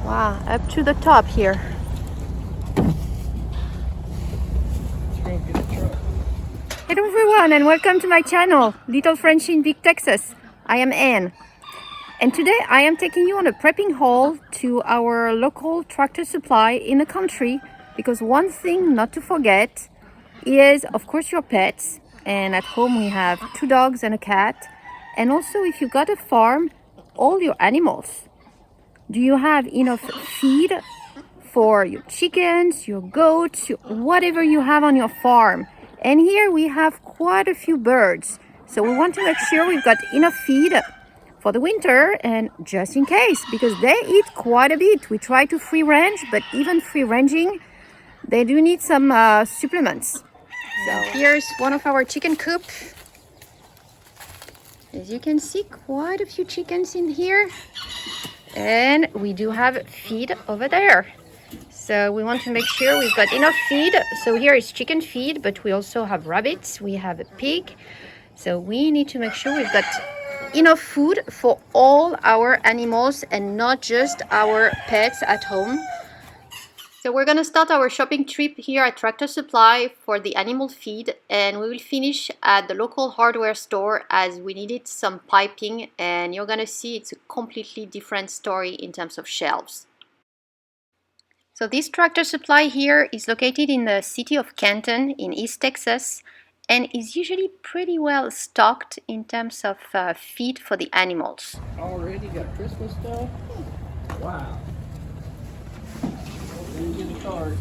Wow, up to the top here. Hello everyone and welcome to my channel, Little French in Big Texas. I am Anne. And today I am taking you on a prepping haul to our local tractor supply in the country, because one thing not to forget is, of course, your pets. And at home we have 2 dogs and a cat. And also, if you got a farm, all your animals. Do you have enough feed for your chickens, your goats, whatever you have on your farm? And here we have quite a few birds. So we want to make sure we've got enough feed for the winter, and just in case, because they eat quite a bit. We try to free range, but even free ranging, they do need some supplements. So here's one of our chicken coop. As you can see, quite a few chickens in here. And we do have feed over there. So we want to make sure we've got enough feed. So here is chicken feed, but we also have rabbits, we have a pig. So we need to make sure we've got enough food for all our animals and not just our pets at home. So we're going to start our shopping trip here at Tractor Supply for the animal feed, and we will finish at the local hardware store as we needed some piping, and you're going to see it's a completely different story in terms of shelves. So this Tractor Supply here is located in the city of Canton in East Texas, and is usually pretty well stocked in terms of feed for the animals. Already got Christmas stuff? Wow. Didn't get a card.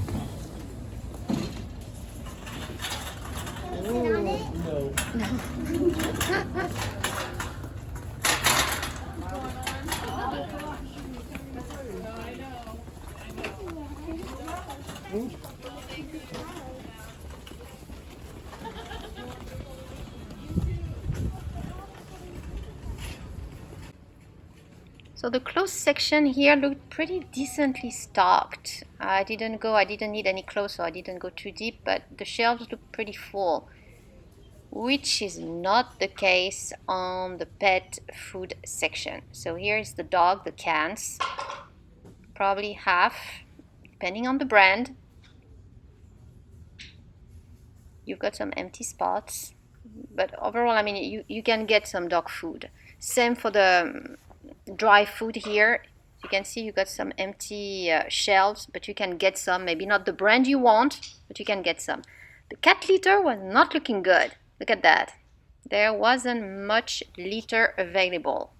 Oh, no. So the clothes section here looked pretty decently stocked. I didn't need any clothes, so I didn't go too deep, but the shelves look pretty full, which is not the case on the pet food section. So here is the dog, the cans, probably half, depending on the brand. You've got some empty spots, but overall, I mean, you can get some dog food. Same for the dry food here. You can see you got some empty shelves, but you can get some, maybe not the brand you want, but you can get some. The cat litter was not looking good. Look at that. There wasn't much litter available.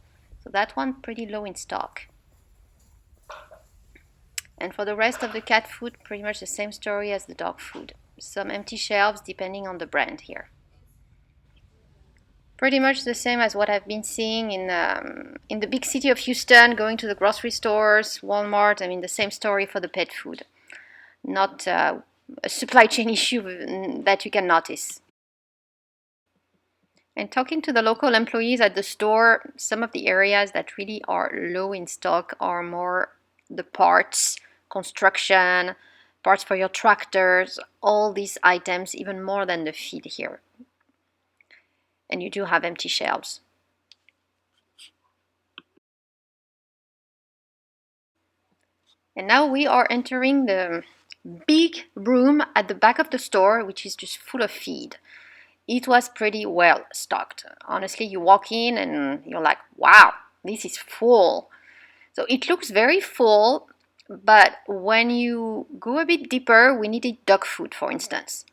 So that one pretty low in stock. And for the rest of the cat food, pretty much the same story as the dog food. Some empty shelves depending on the brand here. Pretty much the same as what I've been seeing in the big city of Houston, going to the grocery stores, Walmart. I mean, the same story for the pet food. Not a supply chain issue that you can notice. And talking to the local employees at the store, some of the areas that really are low in stock are more the parts, construction, parts for your tractors, all these items, even more than the feed here. And you do have empty shelves. And now we are entering the big room at the back of the store, which is just full of feed. It was pretty well stocked. Honestly, you walk in and you're like, wow, this is full. So it looks very full, but when you go a bit deeper, we needed dog food, for instance.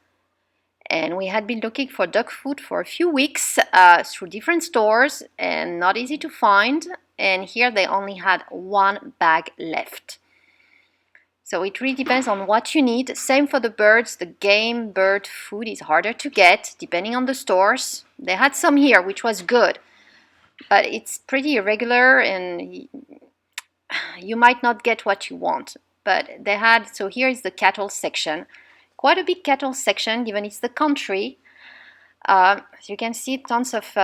And we had been looking for dog food for a few weeks through different stores, and not easy to find. And here they only had 1 bag left. So it really depends on what you need. Same for the birds. The game bird food is harder to get depending on the stores. They had some here, which was good, but it's pretty irregular and you might not get what you want. But they had, so here is the cattle section. Quite a big cattle section, given it's the country. As you can see, tons of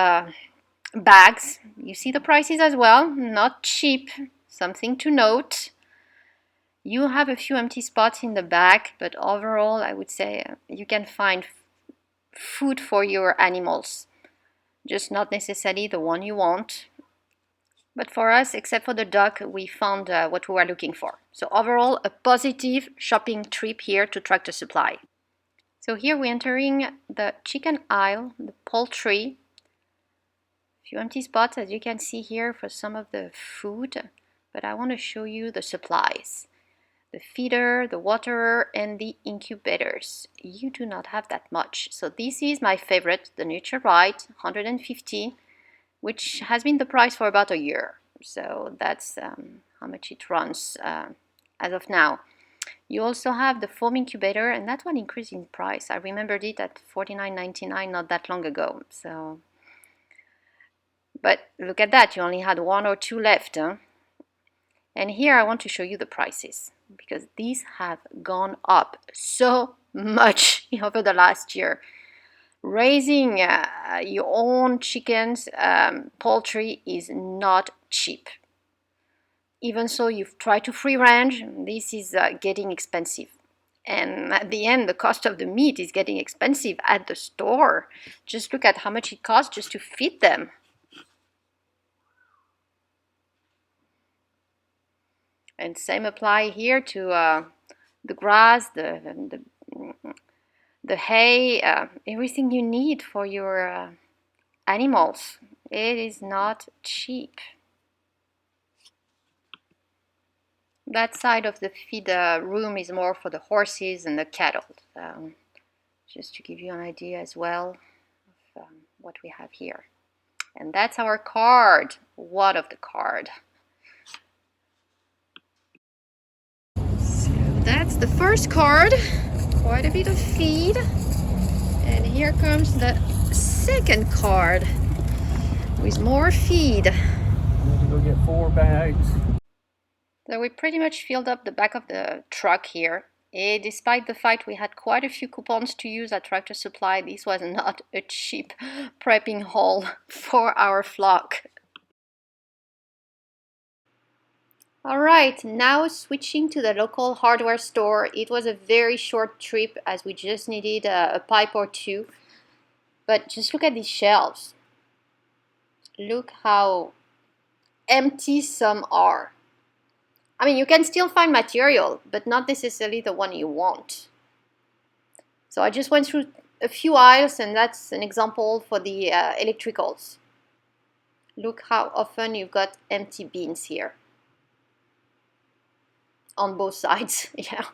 bags. You see the prices as well, not cheap, something to note. You have a few empty spots in the back, but overall, I would say you can find food for your animals, just not necessarily the one you want. But for us, except for the duck, we found what we were looking for. So overall, a positive shopping trip here to Tractor Supply. So here we're entering the chicken aisle, the poultry. A few empty spots, as you can see here, for some of the food. But I want to show you the supplies. The feeder, the waterer, and the incubators. You do not have that much. So this is my favorite, the Nature Right, 150, which has been the price for about a year. So that's how much it runs as of now. You also have the foam incubator, and that one increased in price. I remembered it at $49.99 not that long ago. So, but look at that, you only had one or two left. Huh? And here I want to show you the prices because these have gone up so much over the last year. Raising your own chickens, poultry is not cheap. Even so, you've tried to free range, this is getting expensive. And at the end, the cost of the meat is getting expensive at the store. Just look at how much it costs just to feed them. And same apply here to the grass, the hay, everything you need for your animals. It is not cheap. That side of the feed room is more for the horses and the cattle. Just to give you an idea as well of what we have here. And that's our card, one of the card. So that's the first card, quite a bit of feed. And here comes the second card with more feed. I need to go get 4 bags. So we pretty much filled up the back of the truck here. Despite the fact we had quite a few coupons to use at Tractor Supply, this was not a cheap prepping haul for our flock. Alright, now switching to the local hardware store. It was a very short trip as we just needed a pipe or two. But just look at these shelves. Look how empty some are. I mean, you can still find material, but not necessarily the one you want. So I just went through a few aisles, and that's an example for the electricals. Look how often you've got empty bins here. On both sides, yeah.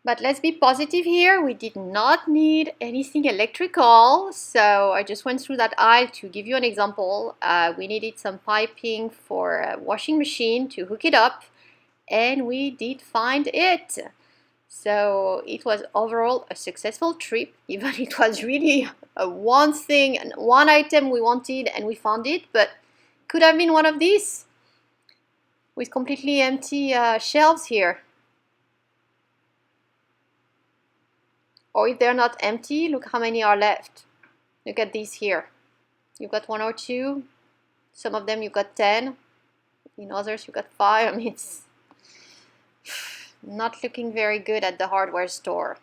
But let's be positive here. We did not need anything electrical. So I just went through that aisle to give you an example. We needed some piping for a washing machine to hook it up. And we did find it. So it was overall a successful trip. Even it was really one thing, one item we wanted and we found it. But could have been one of these with completely empty shelves here. Or if they're not empty, look how many are left. Look at these here. You've got 1 or 2. Some of them you've got 10. In others you've got 5. I mean, it's not looking very good at the hardware store.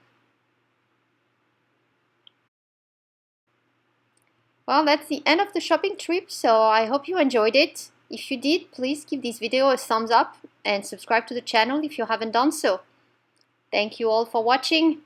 Well, that's the end of the shopping trip, so I hope you enjoyed it. If you did, please give this video a thumbs up and subscribe to the channel if you haven't done so. Thank you all for watching.